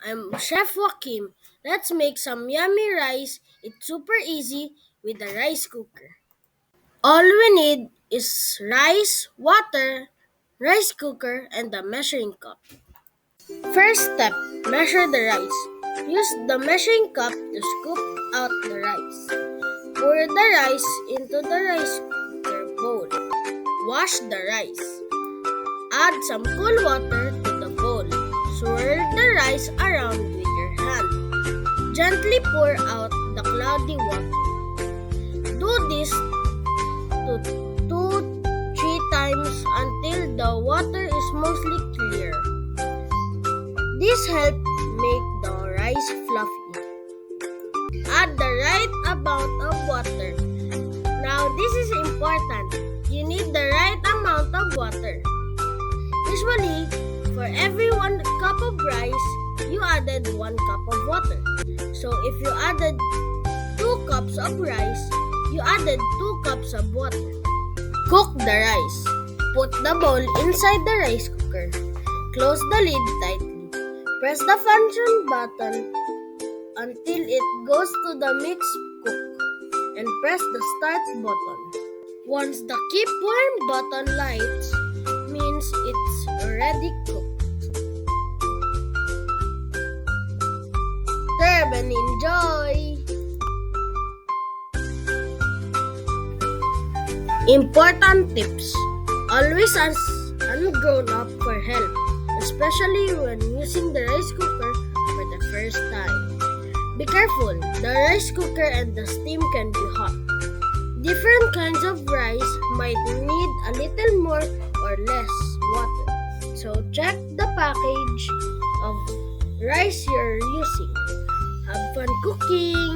I'm Chef Joaquim. Let's make some yummy rice. It's super easy with a rice cooker. All we need is rice, water, rice cooker, and a measuring cup. First step, measure the rice. Use the measuring cup to scoop out the rice. Pour the rice into the rice cooker bowl. Wash the rice. Add some cool water to the bowl. Swirl the rice around with your hand. Gently pour out the cloudy water. Do this to 2-3 times until the water is mostly clear. This helps make the rice fluffy. Add the right amount of water. Now this is important. You need the right amount of water. Usually, for every 1 cup of rice, you added 1 cup of water. So if you added 2 cups of rice, you added 2 cups of water. Cook the rice. Put the bowl inside the rice cooker. Close the lid tightly. Press the function button until it goes to the mix cook and press the start button. Once the keep warm button lights, means it's already cooked. Serve and enjoy! Important tips. Always ask a grown-up for help, especially when using the rice cooker for the first time. Be careful, the rice cooker and the steam can be hot. Different kinds of rice might need a little more or less water. So check the package of rice you're using. Have fun cooking!